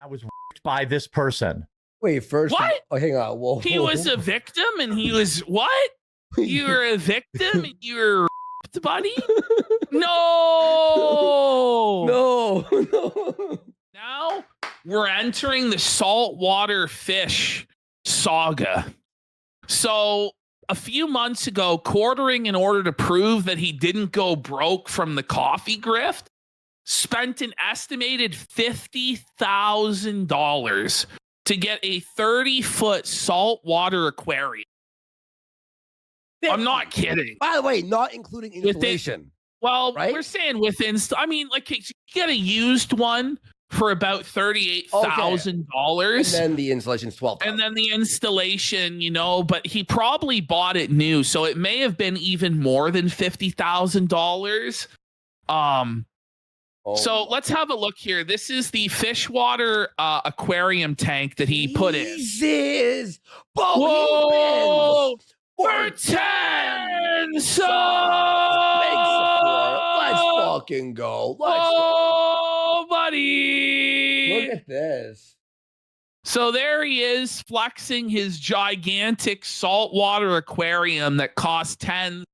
I was raped by this person. Wait, first. What? Oh, hang on. Whoa. He was a victim and he was what? You were a victim and you were raped, buddy? No. No. Now we're entering the saltwater fish saga. So a few months ago, quartering in order to prove that he didn't go broke from the coffee grift, spent an estimated $50,000 to get a 30-foot saltwater aquarium. I'm not kidding. By the way, not including installation. Well, right? We're saying within. I mean, like you get a used one for about $38,000, and then the installation's $12,000. and then the installation, but he probably bought it new, so it may have been even more than $50,000. So let's have a look here. This is the fish-water aquarium tank that he put in. Jesus! Whoa! For 10 subs! Let's fucking go. Buddy! Look at this. So there he is, flexing his gigantic saltwater aquarium that costs tens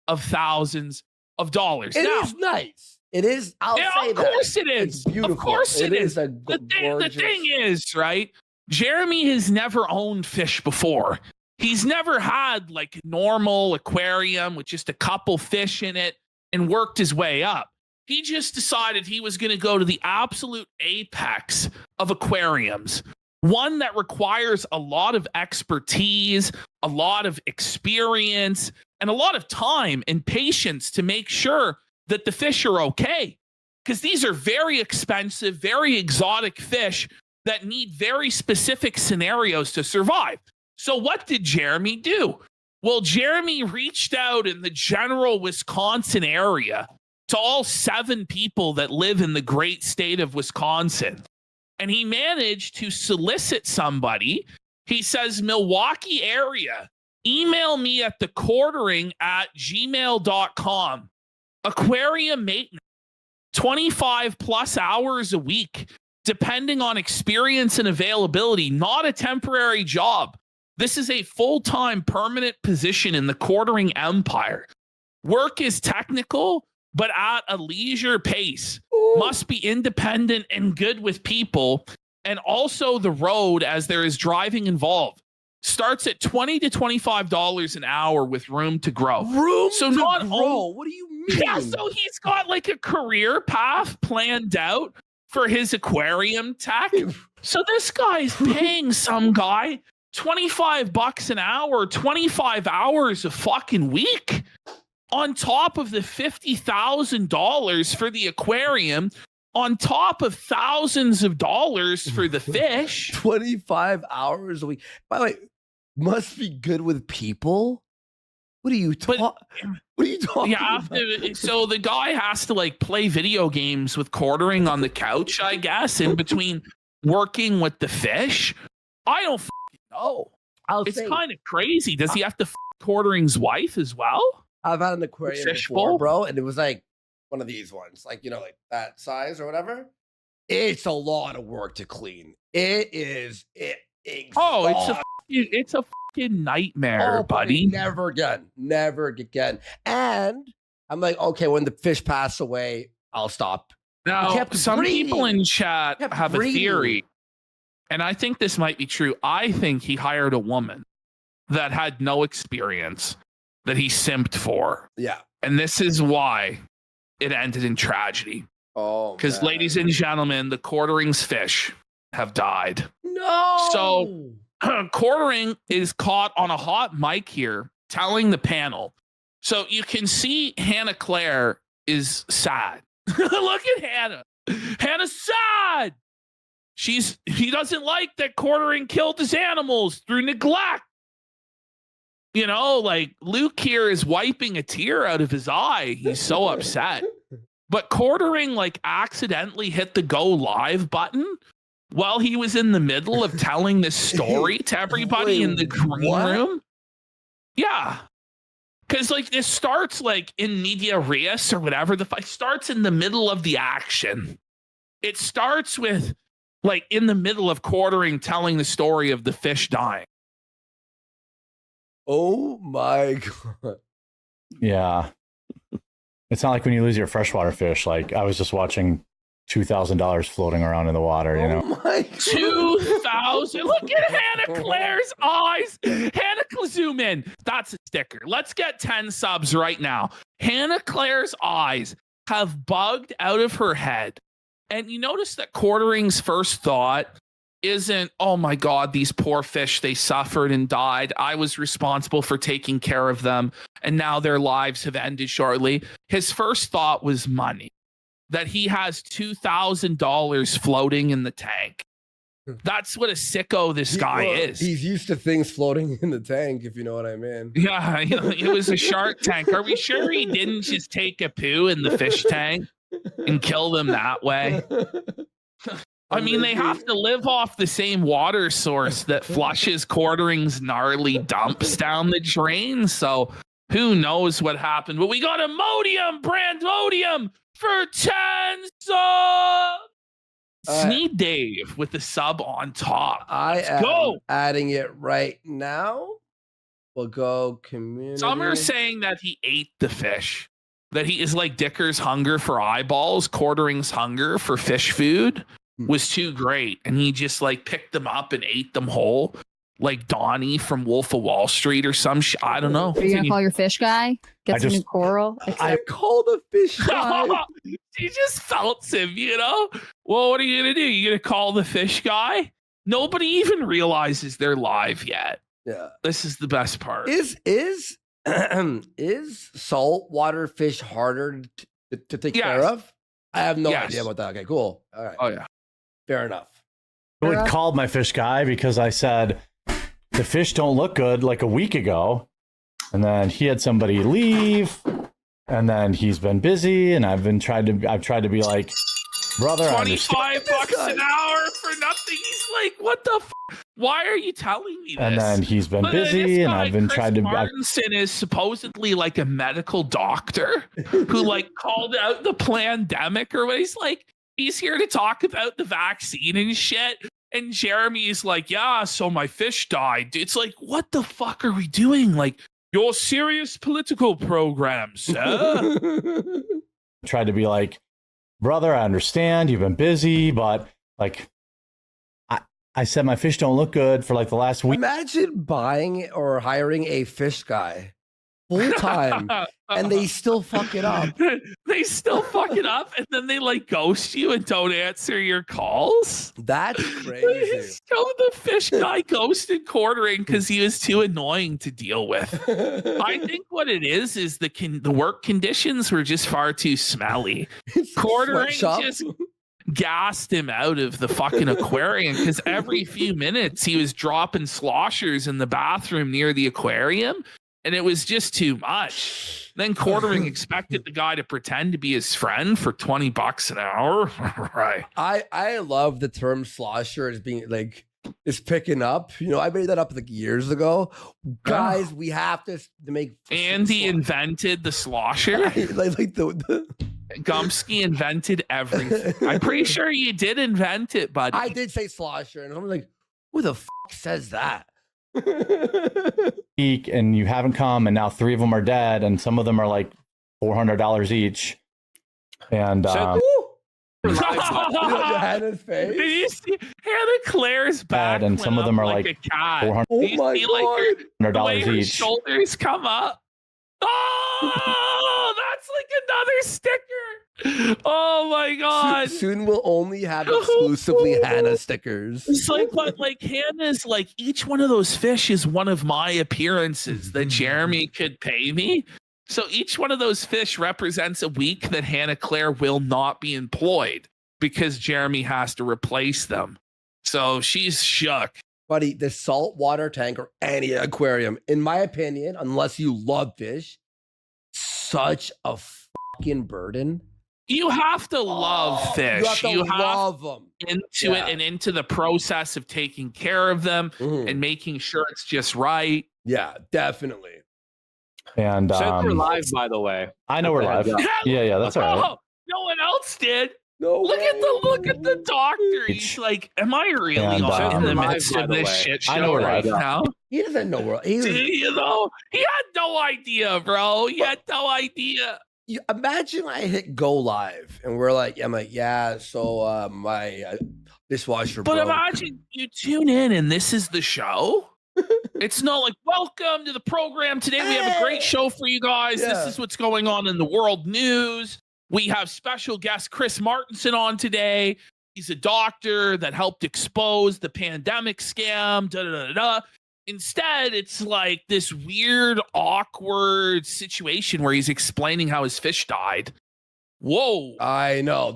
of thousands of dollars. It is nice. It is. I'll say that. Of course it is. It's beautiful. Of course it is. The thing is, right? Jeremy has never owned fish before. He's never had like a normal aquarium with just a couple fish in it and worked his way up. He just decided he was going to go to the absolute apex of aquariums, one that requires a lot of expertise, a lot of experience, and a lot of time and patience to make sure that the fish are okay. Because these are very expensive, very exotic fish that need very specific scenarios to survive. So what did Jeremy do? Well, Jeremy reached out in the general Wisconsin area to all 7 people that live in the great state of Wisconsin. And he managed to solicit somebody. He says, Milwaukee area, email me at thequartering@gmail.com. Aquarium maintenance, 25 plus hours a week, depending on experience and availability, not a temporary job. This is a full-time permanent position in the quartering empire. Work is technical, but at a leisure pace. Ooh. Must be independent and good with people, and also the road as there is driving involved. Starts at $20 to $25 an hour with room to grow. Room so to not grow? What do you mean? Yeah, so he's got like a career path planned out for his aquarium tech. So this guy's paying some guy $25 an hour, 25 hours a fucking week, on top of the $50,000 for the aquarium, on top of thousands of dollars for the fish. 25 hours a week. By the way, must be good with people. What are you talking about? So the guy has to like play video games with quartering on the couch, I guess, in between working with the fish. I don't know. It's kind of crazy. Does he have to quartering's wife as well? I've had an aquarium before, bro, and it was like one of these ones, like like that size or whatever. It's a lot of work to clean. It is. It's a fucking nightmare, buddy. Never again. And I'm like, okay, when the fish pass away, I'll stop. Now, some people in chat have a theory, and I think this might be true. I think he hired a woman that had no experience that he simped for. Yeah. And this is why it ended in tragedy. Oh, because ladies and gentlemen, the quartering's fish have died. No. So quartering is caught on a hot mic here, telling the panel. So you can see Hannah Claire is sad. Look at Hannah. Hannah's sad. He doesn't like that quartering killed his animals through neglect. Like Luke here is wiping a tear out of his eye. He's so upset. But quartering like accidentally hit the go live button while he was in the middle of telling this story to everybody in the green room. Yeah. Because like this starts like in media res or whatever. The fight starts in the middle of the action. It starts with, like in the middle of quartering, telling the story of the fish dying. Oh my God. Yeah. It's not like when you lose your freshwater fish. Like I was just watching $2,000 floating around in the water, you know? Oh my God. 2,000. Look at Hannah Claire's eyes. Hannah, zoom in. That's a sticker. Let's get 10 subs right now. Hannah Claire's eyes have bugged out of her head. And you notice that quartering's first thought isn't, oh my God, these poor fish, they suffered and died. I was responsible for taking care of them, and now their lives have ended shortly. His first thought was money, that he has $2,000 floating in the tank. That's what a sicko this guy is. He's used to things floating in the tank, if you know what I mean. Yeah, it was a shark tank. Are we sure he didn't just take a poo in the fish tank and kill them that way? I mean, they have to live off the same water source that flushes quartering's gnarly dumps down the drain. So who knows what happened? But we got a Modium, brand Modium for 10 subs. Sneed Dave with the sub on top. Let's go. Adding it right now. We'll go community. Some are saying that he ate the fish. That he is like Dicker's hunger for eyeballs, quartering's hunger for fish food was too great, and he just like picked them up and ate them whole, like Donnie from Wolf of Wall Street or some shit. I don't know. Are you gonna call your fish guy? Get some new coral. I called a fish guy. He just felts him, you know. Well, what are you gonna do? You gonna call the fish guy? Nobody even realizes they're live yet. Yeah, this is the best part. Is saltwater fish harder to take care of? I have no idea about that. Okay, cool. All right. Oh yeah. Fair enough. I would call my fish guy because I said the fish don't look good like a week ago, and then he had somebody leave, and then he's been busy, and I've tried to be like, brother, 25 bucks an hour for nothing. He's like, what the why are you telling me this? And then he's been busy, and I've been trying to. Martinson is supposedly like a medical doctor who like called out the pandemic or what. He's like, he's here to talk about the vaccine and shit. And Jeremy's like, yeah, so my fish died. It's like, what the fuck are we doing? Like, your serious political programs, Tried to be like, brother, I understand you've been busy, but like, I said my fish don't look good for like the last week. Imagine buying or hiring a fish guy full time and they still fuck it up. They still fuck it up, and then they like ghost you and don't answer your calls. That's crazy. So the fish guy ghosted quartering because he was too annoying to deal with. I think what it is the work conditions were just far too smelly. Quartering just gassed him out of the fucking aquarium because every few minutes he was dropping sloshers in the bathroom near the aquarium. And it was just too much. Then quartering expected the guy to pretend to be his friend for 20 bucks an hour. Right. I love the term slosher as being like, is picking up. You know, I made that up like years ago. Guys, we have to make. Andy invented the slosher. like the Gumsky invented everything. I'm pretty sure you did invent it, buddy. I did say slosher, and I'm like, who the fuck says that? And you haven't come, and now 3 of them are dead, and some of them are like $400 each. And Hannah's face. Did you see Hannah Claire's back? And some of them are like a cat. $400 Oh my God. $400 each. Shoulders come up. Oh, that's like another sticker. Oh my God. Soon we'll only have exclusively Hannah stickers. It's like, but like Hannah's like, each one of those fish is one of my appearances that Jeremy could pay me. So each one of those fish represents a week that Hannah Claire will not be employed because Jeremy has to replace them. So she's shook. Buddy, the saltwater tank or any aquarium, in my opinion, unless you love fish, such a fucking burden. You have to love fish. You have to love them. Into it and into the process of taking care of them and making sure it's just right. Yeah, definitely. And we're live, by the way. I know we're live. Yeah, that's all right. No one else did. No Look way. at the doctor. He's like, am I really And, in the live, midst by of the this way. shit I know show we're right live. now? He doesn't know where he was. You know, he had no idea, bro. He had no idea. Imagine I hit go live and we're like, I'm like, yeah, so my dishwasher But broke. imagine you tune in and this is the show. It's not like, welcome to the program today. We have a great show for you guys. Yeah. This is what's going on in the world news. We have special guest Chris Martinson on today. He's a doctor that helped expose the pandemic scam. Da, da, da, da. Instead, it's like this weird, awkward situation where he's explaining how his fish died. Whoa. I know.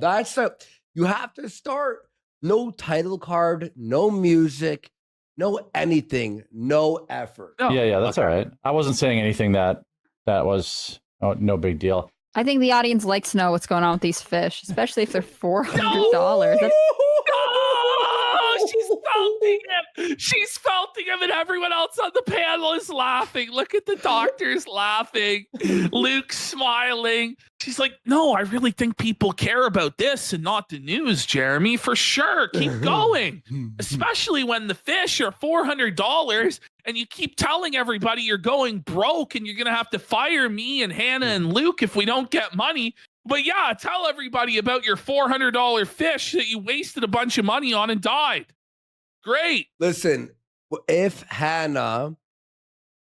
You have to start. No title card, no music, no anything, no effort. No. Yeah, that's all right. I wasn't saying anything that was no big deal. I think the audience likes to know what's going on with these fish, especially if they're $400. That's Oh, she's felting him. She's felting him, and everyone else on the panel is laughing. Look at the doctors laughing. Luke's smiling. She's like, no, I really think people care about this and not the news, Jeremy, for sure. Keep going. Especially when the fish are $400 and you keep telling everybody you're going broke and you're going to have to fire me and Hannah and Luke if we don't get money. But yeah, tell everybody about your $400 fish that you wasted a bunch of money on and died. Great. Listen, if Hannah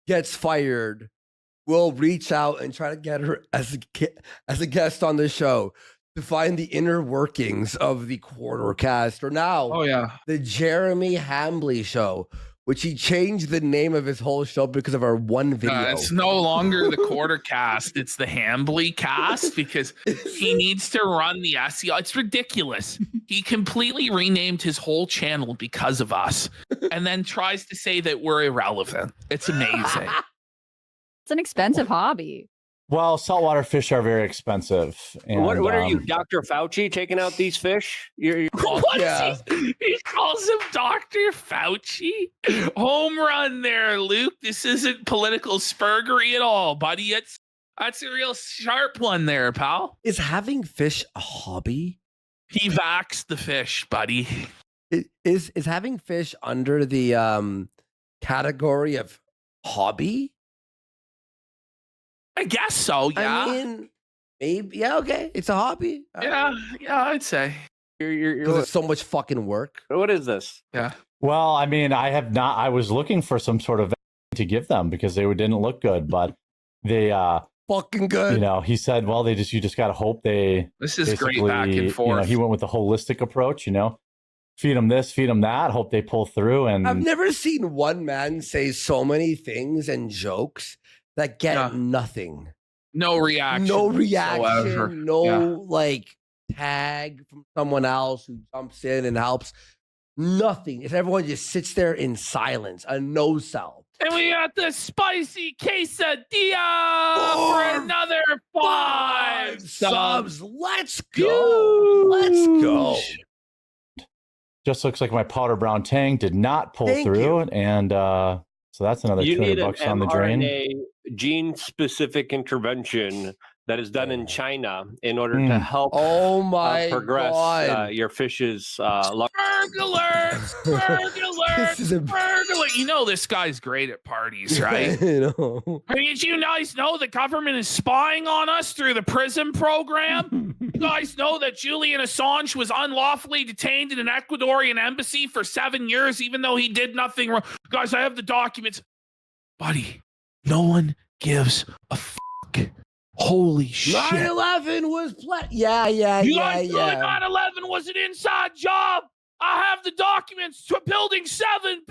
gets fired, we'll reach out and try to get her as a guest on the show to find the inner workings of the quarter cast, or now the Jeremy Hambly show, which he changed the name of his whole show because of our one video. It's no longer the quarter cast. It's the Hambly cast because he needs to run the SEO. It's ridiculous. He completely renamed his whole channel because of us and then tries to say that we're irrelevant. It's amazing. It's an expensive hobby. Well, saltwater fish are very expensive. And, What are you, Dr. Fauci, taking out these fish? What is he calls him Dr. Fauci. Home run there, Luke. This isn't political spurgery at all, buddy. That's a real sharp one there, pal. Is having fish a hobby? He vaxxed the fish, buddy. Is having fish under the category of hobby? I guess so, yeah. I mean, maybe. Yeah, okay. It's a hobby. Yeah, I'd say. Because it's so much fucking work. What is this? Yeah. Well, I mean, I was looking for some sort of to give them because they didn't look good, but they fucking good. You know, he said, well, you just got to hope they. This is great back and forth. You know, he went with the holistic approach, you know. Feed them this, feed them that, hope they pull through. And I've never seen one man say so many things and jokes that get nothing. No reaction. No reaction. Whatsoever. No like tag from someone else who jumps in and helps. Nothing. If everyone just sits there in silence, a no sell. And we got the spicy quesadilla for another 5 subs. Let's go. Let's go. Just looks like my powder brown tang did not pull through, and so that's another $200 on the drain. Gene-specific intervention that is done in China in order to help progress your fish's burglar. You know this guy's great at parties, right? Did you guys know the government is spying on us through the PRISM program? You guys know that Julian Assange was unlawfully detained in an Ecuadorian embassy for 7 years, even though he did nothing wrong. Guys, I have the documents. Buddy, no one gives a fuck. Holy shit. 9/11 was Yeah. You guys know 9/11 was an inside job. I have the documents to building 7.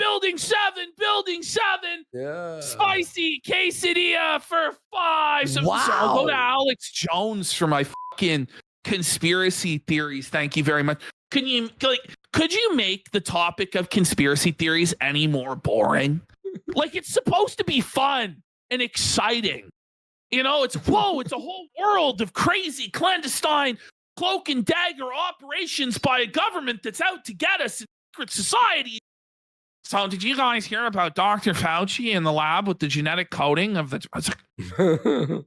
Yeah. Spicy quesadilla for 5. So I'll go to Alex Jones for my fucking conspiracy theories. Thank you very much. Could you make the topic of conspiracy theories any more boring? Like, it's supposed to be fun and exciting. You know, it's a whole world of crazy clandestine cloak and dagger operations by a government that's out to get us in secret society. So did you guys hear about Dr. Fauci in the lab with the genetic coding of the...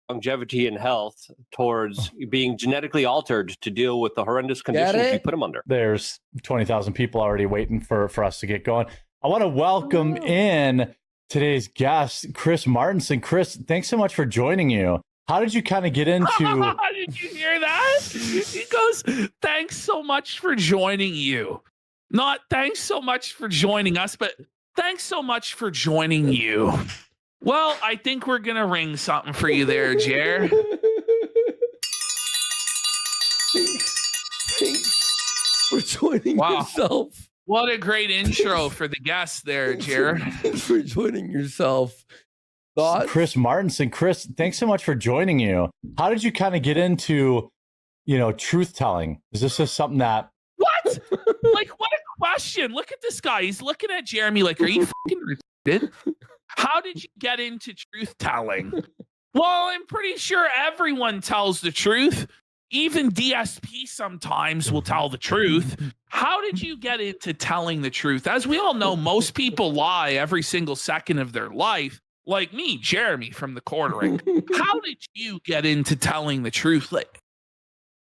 longevity and health towards being genetically altered to deal with the horrendous conditions you put them under. There's 20,000 people already waiting for us to get going. I want to welcome in today's guest, Chris Martinson. Chris, thanks so much for joining you. How did you kind of get into... Did you hear that? He goes, thanks so much for joining you. Not thanks so much for joining us, but thanks so much for joining you. Well, I think we're going to ring something for you there, Jer. Thanks for joining yourself. What a great intro for the guests there, Jer. Thanks for joining yourself. Thoughts? Chris Martinson. Chris, thanks so much for joining you. How did you kind of get into, truth telling? Is this just something that... What? Like, what a question. Look at this guy. He's looking at Jeremy like, are you fucking retarded? How did you get into truth telling? Well, I'm pretty sure everyone tells the truth. Even DSP sometimes will tell the truth. How did you get into telling the truth? As we all know, most people lie every single second of their life. Like me, Jeremy from the Quartering. How did you get into telling the truth? Like,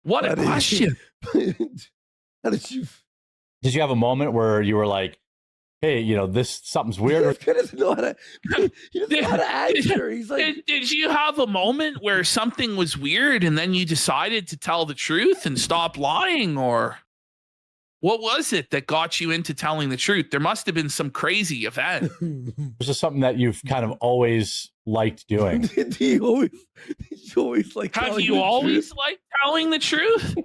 what a question. How did you... Did you have a moment where you were like, hey, something's weird? He doesn't know how to answer. He's like... Did you have a moment where something was weird and then you decided to tell the truth and stop lying? Or what was it that got you into telling the truth? There must have been some crazy event. This is something that you've kind of always liked doing. Did you always like Have you always liked telling the truth?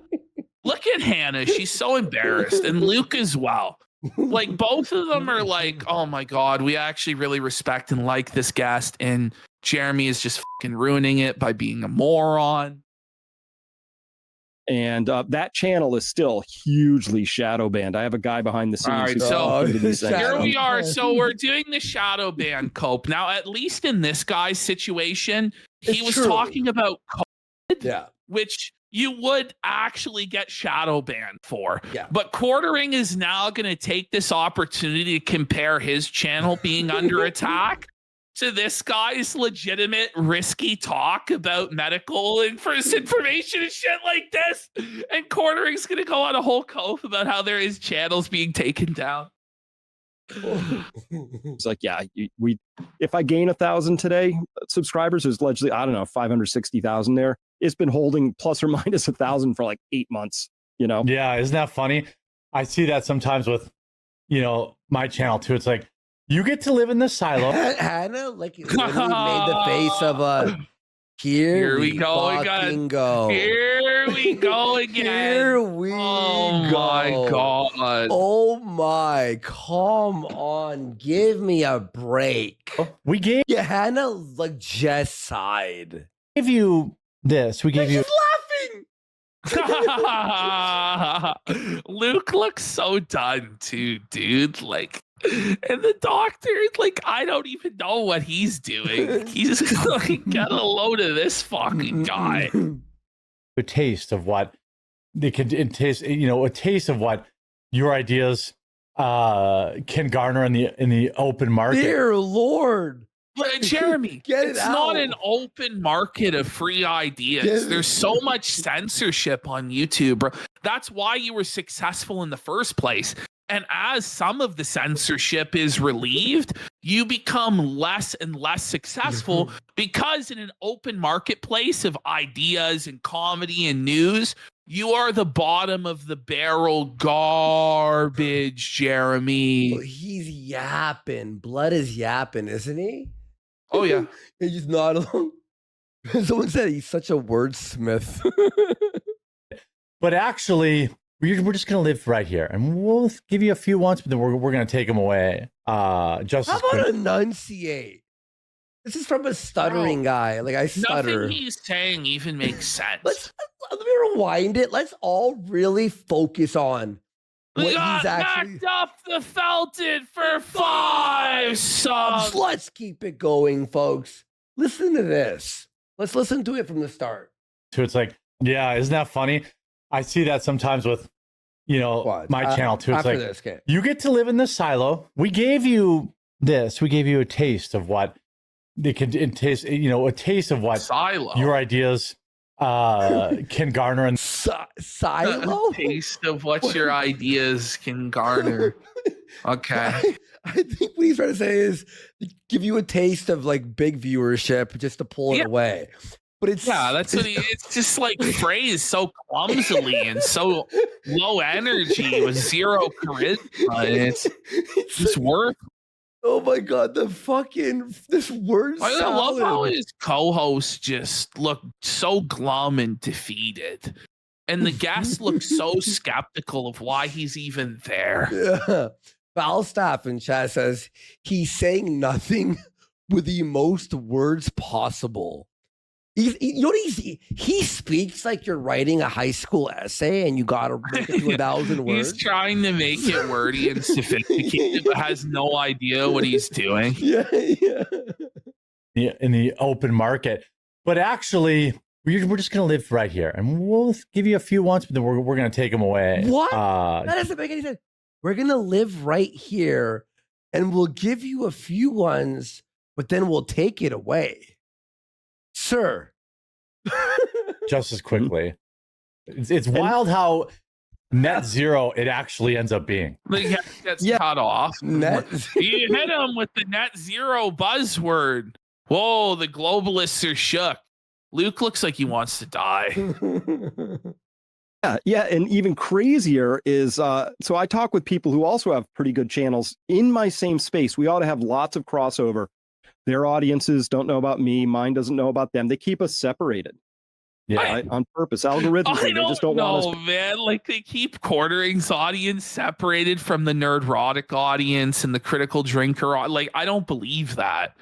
Look at Hannah. She's so embarrassed. And Luke as well. Like, both of them are like, oh my God, we actually really respect and like this guest. And Jeremy is just fucking ruining it by being a moron. And that channel is still hugely shadow banned. I have a guy behind the scenes. All right, so here we are. So we're doing the shadow ban cope. Now, at least in this guy's situation, he was talking about COVID, which you would actually get shadow banned for. Yeah. But Quartering is now going to take this opportunity to compare his channel being under attack to this guy's legitimate risky talk about medical information and shit like this. And Quartering's going to go on a whole cope about how there is channels being taken down. It's like, yeah, if I gain 1,000 today, subscribers, there's allegedly, I don't know, 560,000 there. It's been holding plus or minus 1,000 for like 8 months, Yeah, isn't that funny? I see that sometimes with, my channel too. It's like, you get to live in the silo. Hannah, like, made the face of a... Here we go again. Here we go again. Here we go. My God. Oh my, come on. Give me a break. We gave Hannah, like, just sighed. Give you this. We gave you... laughing. Luke looks so done too, dude. Like, and the doctor, like, I don't even know what he's doing. He's like, got a load of this fucking guy. A taste of what they can taste, a taste of what your ideas can garner in the open market. Dear Lord. But Jeremy, it's not an open market of free ideas. There's so much censorship on YouTube, bro. That's why you were successful in the first place. And as some of the censorship is relieved, you become less and less successful because in an open marketplace of ideas and comedy and news, you are the bottom of the barrel garbage, Jeremy. Well, he's yapping. Blood is yapping, isn't he? Oh, yeah. He's just not alone. Someone said he's such a wordsmith. But actually, we're just going to live right here. And we'll give you a few once, but then we're going to take them away. Just How about enunciate? This is from a stuttering guy. Like, I stutter. Nothing he's saying even makes sense. Let me rewind it. Let's all really focus on what we got he's actually... knocked off the Felton for 5 subs. Let's keep it going, folks. Listen to this. Let's listen to it from the start. So it's like, yeah, isn't that funny? I see that sometimes with, my channel too. It's like, you get to live in the silo. We gave you this. We gave you a taste of what they can taste, a taste of what Silo. your ideas can garner. And Silo? A taste of what your ideas can garner. Okay. I think what he's trying to say is give you a taste of like big viewership just to pull it away. But that's what it's just like phrased so clumsily and so low energy with zero charisma. It's just work. Oh my god, this word I salad. love how his co-hosts just look so glum and defeated. And the guests look so skeptical of why he's even there. Yeah. Falstaff in chat says he's saying nothing with the most words possible. He speaks like you're writing a high school essay and you got to make it to 1,000 words. He's trying to make it wordy and sophisticated, but has no idea what he's doing. Yeah. In the open market. But actually, we're just going to live right here. And we'll give you a few once, but then we're going to take them away. What? That doesn't make any sense. We're going to live right here and we'll give you a few ones, but then we'll take it away. Sir. Just as quickly. It's wild how net zero it actually ends up being. It gets cut off. You hit him with the net zero buzzword. Whoa, the globalists are shook. Luke looks like he wants to die. Yeah, and even crazier is, so I talk with people who also have pretty good channels in my same space. We ought to have lots of crossover. Their audiences don't know about me. Mine doesn't know about them. They keep us separated. Yeah, on purpose. Algorithmically, they just don't want us. Man. Like they keep Quartering's audience separated from the Nerdrotic audience and the Critical Drinker. Like, I don't believe that.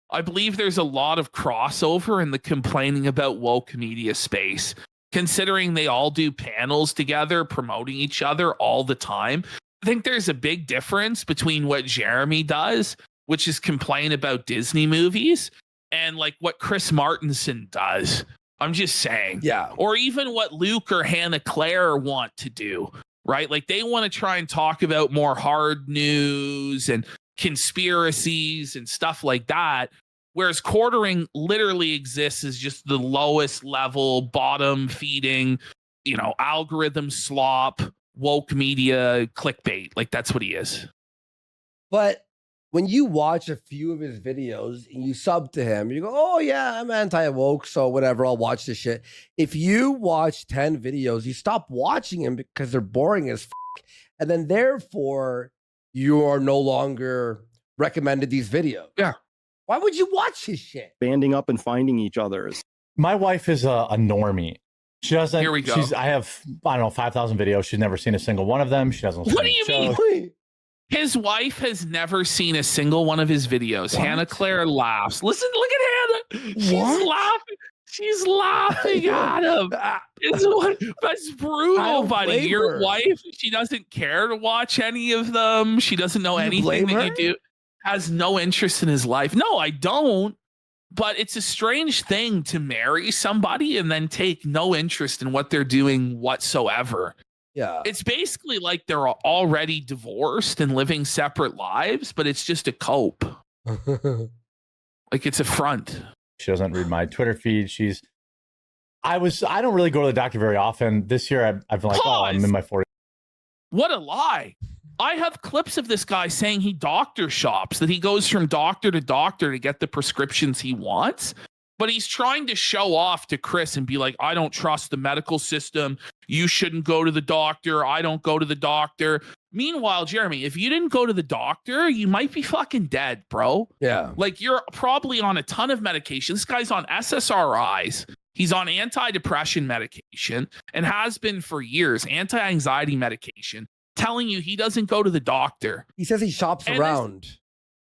I believe there's a lot of crossover in the complaining about woke media space, considering they all do panels together promoting each other all the time. I think there's a big difference between what Jeremy does, which is complain about Disney movies, and like what Chris Martinson does. I'm just saying. Yeah. Or even what Luke or Hannah Claire want to do, right? Like they want to try and talk about more hard news and conspiracies and stuff like that. Whereas Quartering literally exists as just the lowest level, bottom feeding, algorithm slop, woke media, clickbait. Like that's what he is. But when you watch a few of his videos and you sub to him, you go, oh yeah, I'm anti-woke, so whatever, I'll watch this shit. If you watch 10 videos, you stop watching him because they're boring as fuck. And then therefore, you are no longer recommended these videos. Yeah. Why would you watch his shit? Banding up and finding each other. My wife is a normie. She doesn't. Here we go. I have 5,000 videos. She's never seen a single one of them. She doesn't. What do you mean? His wife has never seen a single one of his videos. What? Hannah Claire laughs. Listen, look at Hannah. She's laughing. She's laughing at him. That's brutal, buddy. Your wife, she doesn't care to watch any of them. She doesn't know anything that you do. Has no interest in his life. No, I don't. But it's a strange thing to marry somebody and then take no interest in what they're doing whatsoever. Yeah. It's basically like they're already divorced and living separate lives, but it's just a cope. Like it's a front. She doesn't read my Twitter feed. I don't really go to the doctor very often. This year I've been like, I'm in my 40s. What a lie. I have clips of this guy saying he doctor shops, that he goes from doctor to doctor to get the prescriptions he wants. But he's trying to show off to Chris and be like, I don't trust the medical system. You shouldn't go to the doctor. I don't go to the doctor. Meanwhile, Jeremy, if you didn't go to the doctor, you might be fucking dead, bro. Yeah. Like you're probably on a ton of medication. This guy's on SSRIs. He's on antidepressant medication and has been for years, anti-anxiety medication, telling you he doesn't go to the doctor. He says he shops around.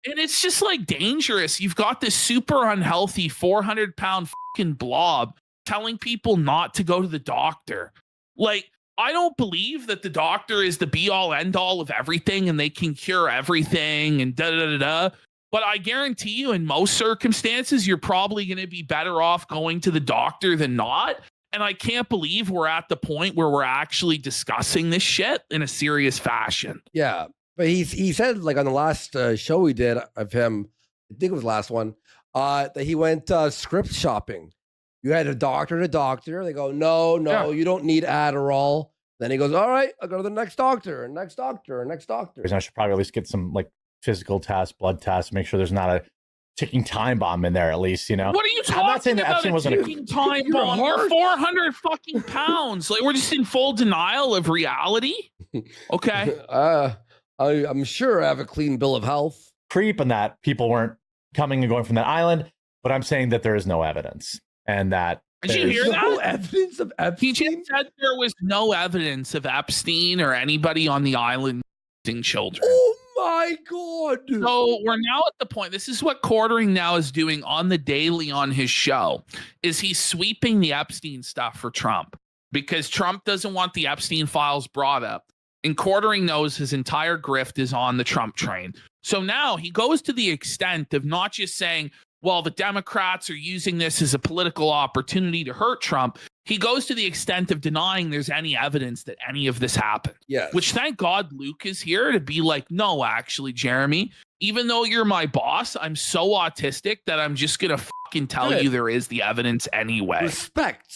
And it's just like dangerous. You've got this super unhealthy 400-pound fucking blob telling people not to go to the doctor. Like, I don't believe that the doctor is the be all end all of everything and they can cure everything and da da da da. But I guarantee you, in most circumstances, you're probably going to be better off going to the doctor than not. And I can't believe we're at the point where we're actually discussing this shit in a serious fashion. Yeah. But he said, like, on the last show we did of him, I think it was the last one, that he went script shopping. You had a doctor to doctor. They go, no, you don't need Adderall. Then he goes, all right, I'll go to the next doctor, and next doctor, and next doctor. I should probably at least get some like physical tests, blood tests, make sure there's not a ticking time bomb in there at least, you know? What are you I'm not saying talking that about? Epstein wasn't Ticking time bomb. You're 400 fucking pounds. Like we're just in full denial of reality. Okay. I'm sure I have a clean bill of health. Creep and that people weren't coming and going from that island, but I'm saying that there is no evidence and that. Did you hear that? No evidence of Epstein? He just said there was no evidence of Epstein or anybody on the island using children. Oh my God. So we're now at the point, this is what Quartering now is doing on the daily on his show, is he's sweeping the Epstein stuff for Trump because Trump doesn't want the Epstein files brought up. And Quartering knows his entire grift is on the Trump train. So now he goes to the extent of not just saying, well, the Democrats are using this as a political opportunity to hurt Trump. He goes to the extent of denying there's any evidence that any of this happened. Yes. Which thank God Luke is here to be like, no, actually, Jeremy, even though you're my boss, I'm so autistic that I'm just going to fucking tell you there is the evidence anyway. Respect.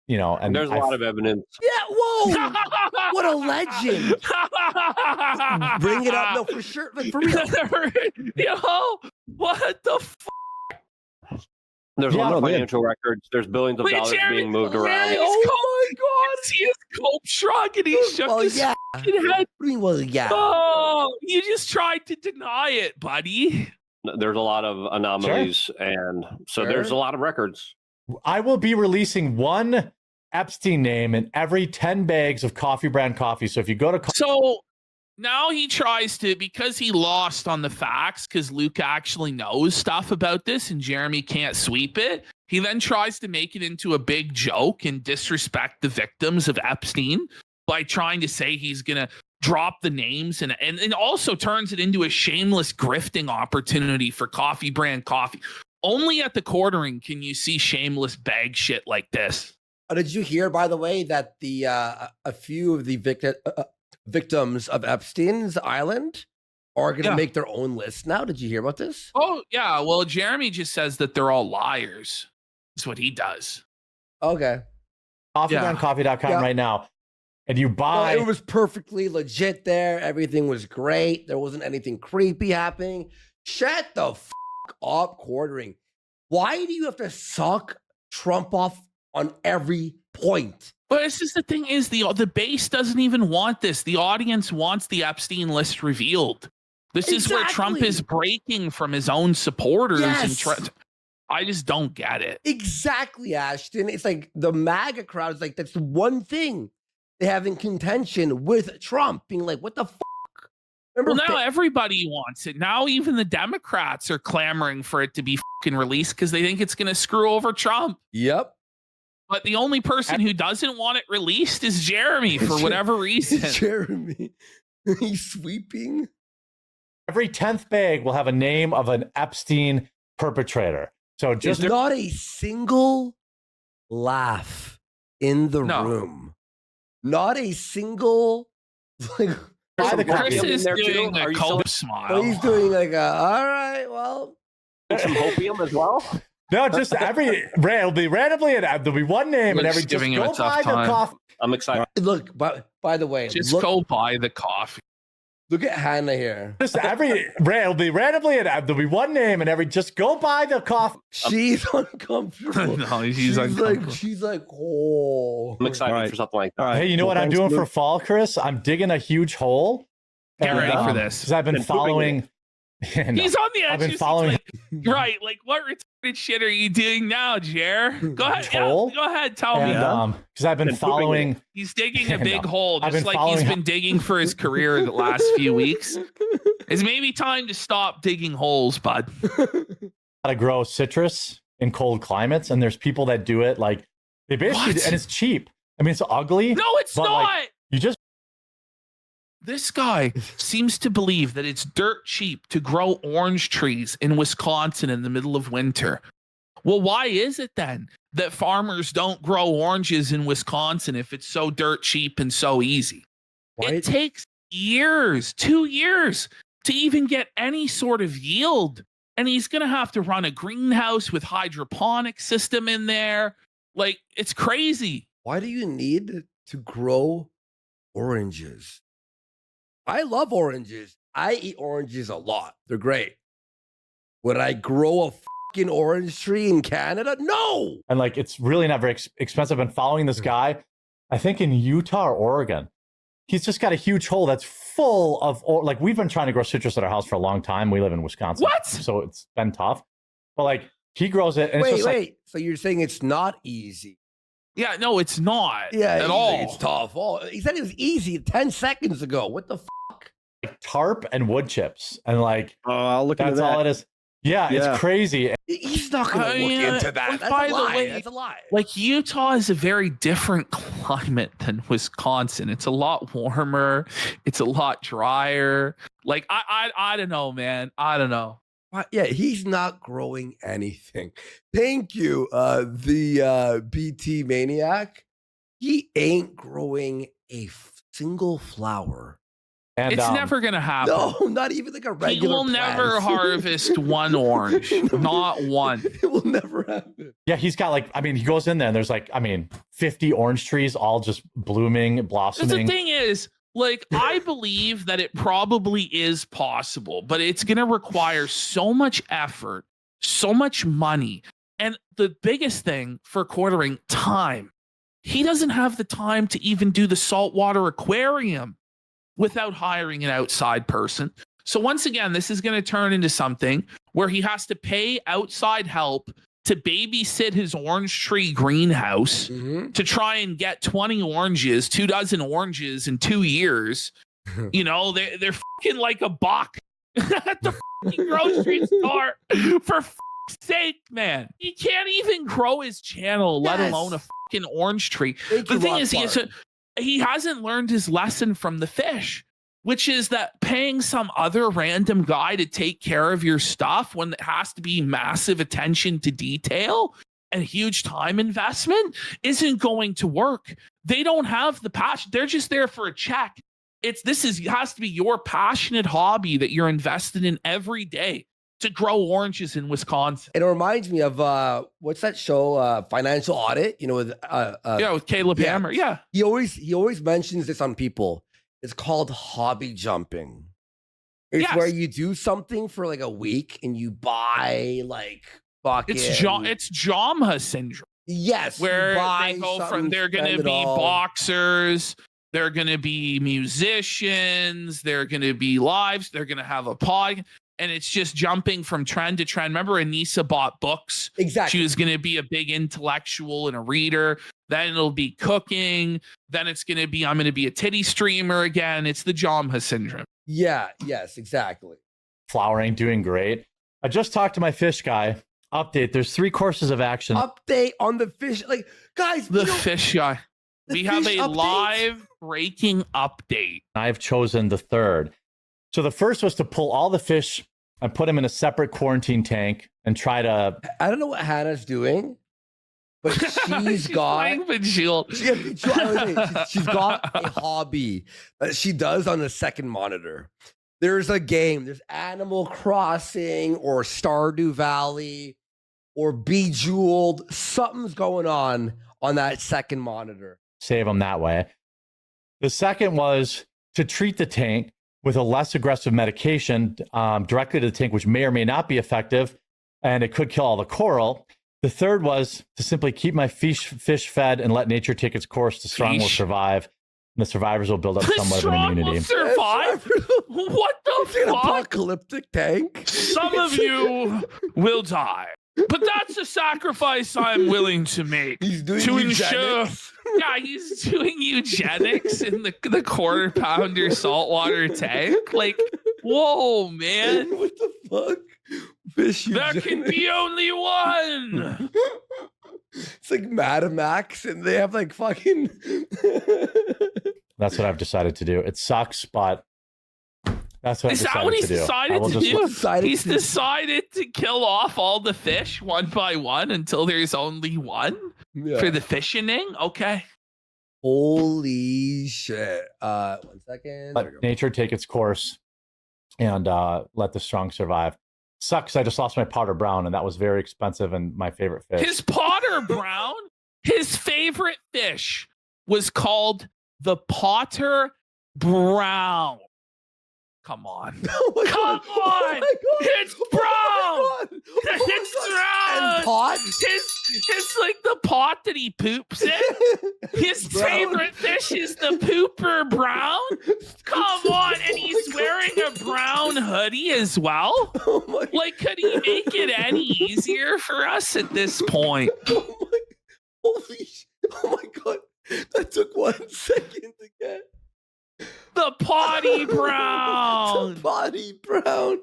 You know, and there's a lot of evidence. Yeah, whoa. What a legend. Bring it up. No, for sure. Like, for real. Yo, what the fuck? There's a lot of financial records. There's billions of dollars being moved around. Oh my God. See his cope shrug and he shook his fucking head. Well, yeah. Oh, you just tried to deny it, buddy. There's a lot of anomalies, and so there's a lot of records. I will be releasing one Epstein name in every 10 bags of coffee brand coffee. So if you go to so now he tries to, because he lost on the facts, because Luke actually knows stuff about this and Jeremy can't sweep it, he then tries to make it into a big joke and disrespect the victims of Epstein by trying to say he's going to drop the names and also turns it into a shameless grifting opportunity for coffee brand coffee. Only at the Quartering can you see shameless bag shit like this. Did you hear, by the way, that the a few of the victims of Epstein's island are going to make their own list now? Did you hear about this? Oh, yeah. Well, Jeremy just says that they're all liars. That's what he does. Okay. coffeebrandcoffee.com right now. And you buy. It was perfectly legit there. Everything was great. There wasn't anything creepy happening. Shut the up, Quartering. Why do you have to suck Trump off on every point? But this is the thing is the base doesn't even want this. The audience wants the Epstein list revealed. This is where Trump is breaking from his own supporters. Yes. And I just don't get it. Exactly, Ashton. It's like the MAGA crowd is like, that's the one thing they have in contention with Trump, being like, what the fuck? Remember now everybody wants it. Now even the Democrats are clamoring for it to be fucking released because they think it's going to screw over Trump. Yep. But the only person who doesn't want it released is Jeremy for whatever reason. Jeremy. He's sweeping. Every 10th bag will have a name of an Epstein perpetrator. So just not a single laugh in the room. Not a single like Chris is doing a cope smile. He's doing like all right, well. Some opium as well? No, just there'll be randomly, and there'll be one name, and every just go buy the coffee. I'm excited. Look, by the way, go buy the coffee. Look at Hannah here. Just it'll be randomly, and there'll be one name, and just go buy the coffee. She's uncomfortable. No, she's uncomfortable. She's like, oh. I'm excited for something like that. Hey, you know what I'm doing for fall, Chris? I'm digging a huge hole. Get ready for this. Because I've been following. He's on the edge. I've been following. Right, like what retarded shit are you doing now, Jer? Go ahead. Hole? Go ahead. Tell me. Because I've been following. He's digging a big hole, just like he's been digging for his career the last few weeks. It's maybe time to stop digging holes, bud. How to grow citrus in cold climates, and there's people that do it like they basically, and it's cheap. I mean, it's ugly. No, it's not. Like, you just. This guy seems to believe that it's dirt cheap to grow orange trees in Wisconsin in the middle of winter. Well, why is it then that farmers don't grow oranges in Wisconsin if it's so dirt cheap and so easy? It takes years, 2 years, to even get any sort of yield. and he's going to have to run a greenhouse with hydroponic system in there. Like, it's crazy. Why do you need to grow oranges? I love oranges. I eat oranges a lot. They're great. Would I grow a fucking orange tree in Canada? No. And like, it's really not very expensive. And following this guy, I think in Utah or Oregon, he's just got a huge hole that's full of, like, we've been trying to grow citrus at our house for a long time. We live in Wisconsin. What? So it's been tough. But like, he grows it. And wait. Like, so you're saying it's not easy? Yeah, no, it's not. At all. It's tough. Oh, he said it was easy 10 seconds ago. What the fuck? like tarp and wood chips. And like, I'll look into that's that. all it is. Yeah, it's crazy. He's not going to look into that. That's a lie. That's a lie. Like, Utah is a very different climate than Wisconsin. It's a lot warmer. It's a lot drier. Like, I don't know, man. I don't know. Yeah, he's not growing anything. Thank you, the BT Maniac. He ain't growing a single flower. And, it's never going to happen. No, not even like a regular He will never harvest one orange. Not one. It will never happen. Yeah, he's got like, I mean, he goes in there and there's like, I mean, 50 orange trees all just blooming, blossoming. The thing is, like, I believe that it probably is possible, but it's going to require so much effort, so much money. And the biggest thing for quartering, time. He doesn't have the time to even do the saltwater aquarium without hiring an outside person. So once again, this is going to turn into something where he has to pay outside help to babysit his orange tree greenhouse to try and get 20 oranges, 24 oranges in 2 years. You know, they're fucking like a buck at the fucking grocery store. For fuck's sake, man. He can't even grow his channel, let alone a fucking orange tree. The thing is, he hasn't learned his lesson from the fish, which is that paying some other random guy to take care of your stuff when it has to be massive attention to detail and huge time investment isn't going to work. They don't have the passion. They're just there for a check. It has to be your passionate hobby that you're invested in every day to grow oranges in Wisconsin. It reminds me of what's that show, Financial Audit? You know, with with Caleb Hammer. Yeah, he always mentions this on people. It's called hobby jumping. It's where you do something for like a week and you buy like fucking. It's Jamha syndrome. Yes, where they go from they're going to be boxers. They're going to be musicians. They're going to be lives. They're going to have a pod. And it's just jumping from trend to trend. Remember, Anissa bought books. Exactly. She was going to be a big intellectual and a reader. Then it'll be cooking. Then it's going to be, I'm going to be a titty streamer again. It's the Jamha syndrome. Yeah. Yes, exactly. Flowering, doing great. I just talked to my fish guy. Update. There's 3 courses of action. Update on the fish. Like, guys. The fish guy. We have a live breaking update. I've chosen the 3rd. So the first was to pull all the fish and put them in a separate quarantine tank and try to. I don't know what Hannah's doing, but she's got a hobby that she does on the second monitor. There's a game. There's Animal Crossing or Stardew Valley or Bejeweled. Something's going on that second monitor. Save them that way. The second was to treat the tank with a less aggressive medication directly to the tank, which may or may not be effective, and it could kill all the coral. The third was to simply keep my fish fed and let nature take its course. The strong will survive, and the survivors will build up somewhat of an immunity. Will survive? What the fuck? An apocalyptic tank? Some of you will die. But that's a sacrifice I'm willing to make. He's doing to eugenics. Yeah, he's doing eugenics in the quarter pounder saltwater tank. Like, whoa, man. What the fuck? Fish there eugenics. can be only one. It's like Mad Max, and they have like fucking. That's what I've decided to do. It sucks, but that's what Is that what he's decided to do? He's decided to kill off all the fish one by one until there's only one for the fissioning. Okay. Holy shit. 1 second. Let nature take its course and let the strong survive. sucks. I just lost my Potter Brown, and that was very expensive and my favorite fish. His Potter Brown, his favorite fish was called the Potter Brown. Come on. Oh Come on. Oh It's brown. Oh It's brown. And pot? His like the pot that he poops in. His favorite fish is the pooper brown. Come on. And he's wearing a brown hoodie as well. Oh like, could he make it any easier for us at this point? Oh my God. That took 1 second to get. The potty brown. The potty brown.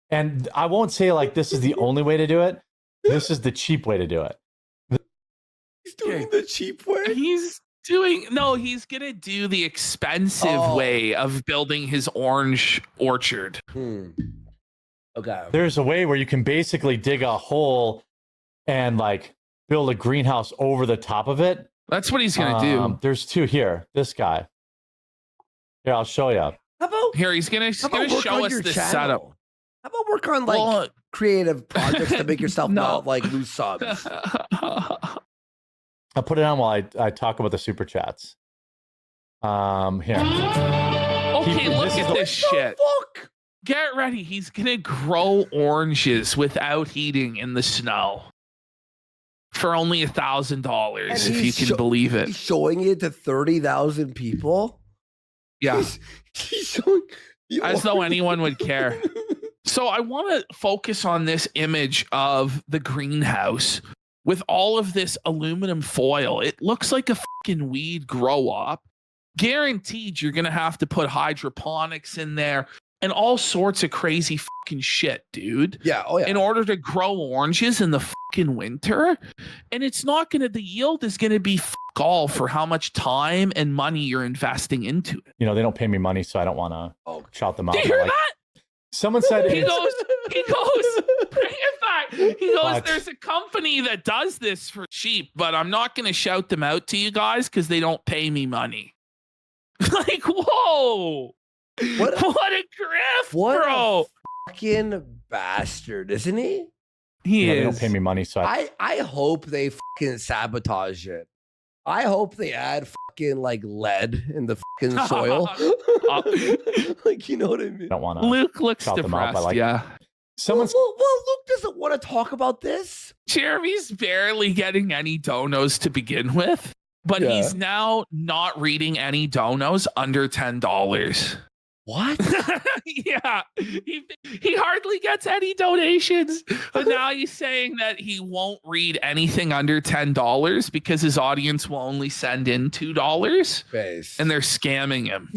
And I won't say like this is the only way to do it. This is the cheap way to do it. He's doing the cheap way. He's gonna do the expensive way of building his orange orchard. Okay. There's a way where you can basically dig a hole and like build a greenhouse over the top of it. That's what he's gonna do. There's 2 here. This guy. Here, I'll show you. How about here? He's gonna show us this setup. How about work on like creative projects to make yourself not like lose subs? I'll put it on while I talk about the super chats. Here. Okay, look at this shit. Fuck? Get ready. He's gonna grow oranges without heating in the snow for only $1,000, if you can believe it. He's showing it to 30,000 people. Yeah, he's showing as though anyone would care. So I want to focus on this image of the greenhouse with all of this aluminum foil. It looks like a fucking weed grow up. Guaranteed you're going to have to put hydroponics in there and all sorts of crazy fucking shit, dude. Yeah. Oh, yeah. In order to grow oranges in the fucking winter. And it's not going to, the yield is going to be all for how much time and money you're investing into it. You know, they don't pay me money, so I don't want to shout them out. Do you hear like, that? Someone said he goes, bring it back. He goes, there's a company that does this for cheap, but I'm not going to shout them out to you guys because they don't pay me money. Like, whoa. What a grift, bro. A fucking bastard, isn't he? He is. They don't pay me money, so I hope they fucking sabotage it. I hope they add fucking like lead in the fucking soil. Like, you know what I mean? I don't want to. Luke looks depressed. Yeah. Well, Luke doesn't want to talk about this. Jeremy's barely getting any donos to begin with, but he's now not reading any donos under $10. What? Yeah, he hardly gets any donations, but now he's saying that he won't read anything under $10 because his audience will only send in $2, and they're scamming him.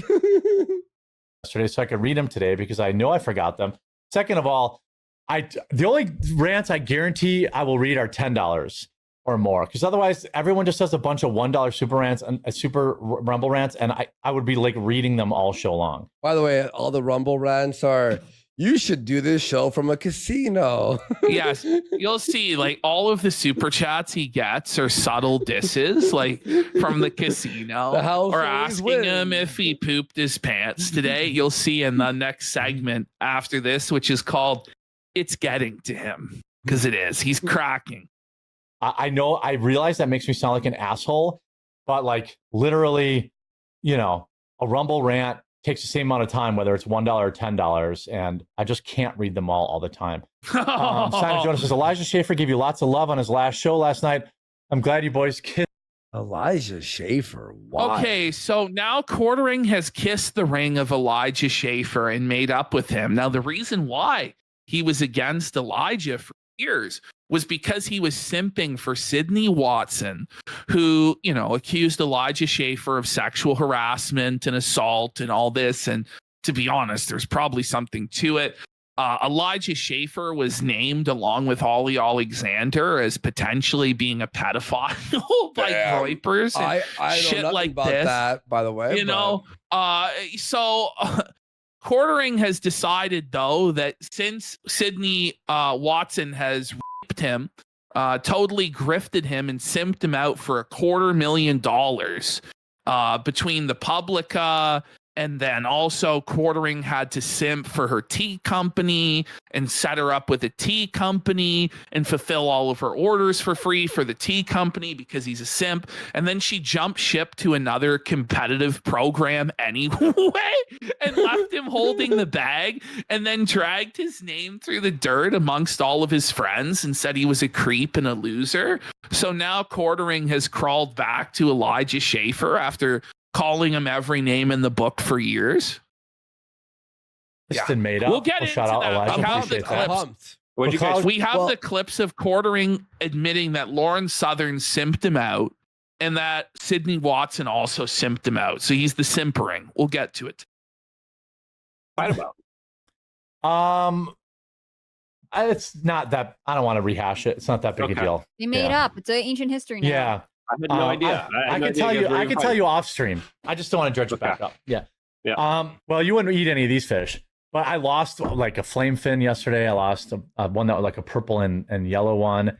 Yesterday, so I could read them today because I know I forgot them. Second of all, the only rants I guarantee I will read are $10 or more, because otherwise everyone just does a bunch of $1 super rants and super rumble rants, and I would be like reading them all show long. By the way, all the rumble rants are, you should do this show from a casino. Yes, you'll see like all of the super chats he gets are subtle disses, like from the casino, or asking him if he pooped his pants today. You'll see in the next segment after this, which is called "It's Getting to Him," because it is. He's cracking. I know, I realize that makes me sound like an asshole, but like literally, you know, a rumble rant takes the same amount of time, whether it's $1 or $10, and I just can't read them all the time. Simon Jonas says, Elijah Schaefer gave you lots of love on his last show last night. I'm glad you boys kissed. Elijah Schaefer, why? Okay, so now Quartering has kissed the ring of Elijah Schaefer and made up with him. Now, the reason why he was against Elijah for years was because he was simping for Sydney Watson, who, you know, accused Elijah Schaefer of sexual harassment and assault and all this. And to be honest, there's probably something to it. Elijah Schaefer was named along with Holly Alexander as potentially being a pedophile by Groypers and I shit know like about this. That, by the way, you know, Quartering has decided, though, that since Sydney Watson has raped him, totally grifted him and simped him out for $250,000 between the Publica And then also Quartering had to simp for her tea company and set her up with a tea company and fulfill all of her orders for free for the tea company because he's a simp. And then she jumped ship to another competitive program anyway and left him holding the bag, and then dragged his name through the dirt amongst all of his friends and said he was a creep and a loser. So now Quartering has crawled back to Elijah Schaefer after calling him every name in the book for years. Just been made up. We'll get into shout out that. Elijah. We have the clips. We have the clips of Quartering admitting that Lauren Southern simped him out and that Sydney Watson also simped him out. So he's the simpering. We'll get to it. Fight about. It's not that. I don't want to rehash it. It's not that big a deal. They made up. It's ancient history now. Yeah. I had no idea. I can tell you. I can tell you off stream. I just don't want to dredge it back up. Yeah. Yeah. Well, you wouldn't eat any of these fish, but I lost like a flame fin yesterday. I lost one that was like a purple and yellow one,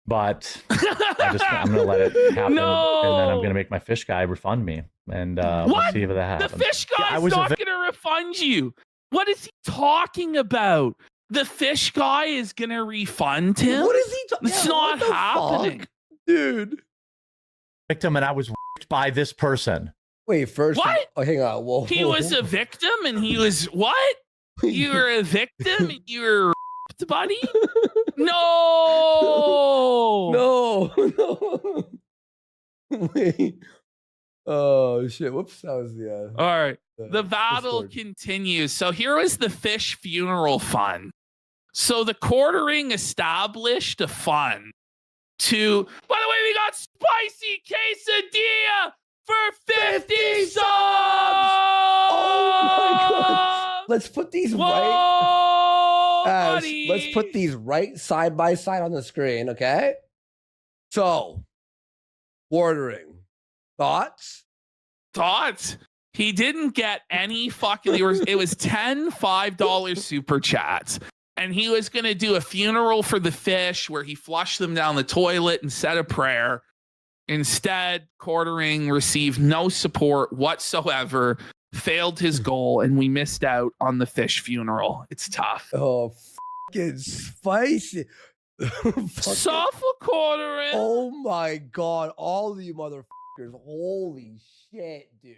but I'm gonna let it happen, and then I'm gonna make my fish guy refund me, and we'll see if that happens. The fish guy's not gonna refund you. What is he talking about? The fish guy is gonna refund him. What is he talking? It's not happening, dude. Victim, and I was raped by this person. Wait, first. What? Oh, hang on. Whoa. He was a victim, and he was what? You were a victim, and you were raped, buddy? No. No. Wait. Oh shit! Whoops. That was the. All right. The battle continues. So here was the fish funeral fund. So the Quartering established a fund to, by the way, we got spicy quesadilla for 50 subs. Oh my god. Let's put these let's put these right side by side on the screen, okay? So, Quartering. Thoughts? He didn't get any fucking, it was 10 $5 super chats. And he was going to do a funeral for the fish where he flushed them down the toilet and said a prayer. Instead, Quartering received no support whatsoever, failed his goal, and we missed out on the fish funeral. It's tough. Oh, fucking spicy. Suffer Quartering. Oh my god, all of you motherfuckers. Holy shit, dude.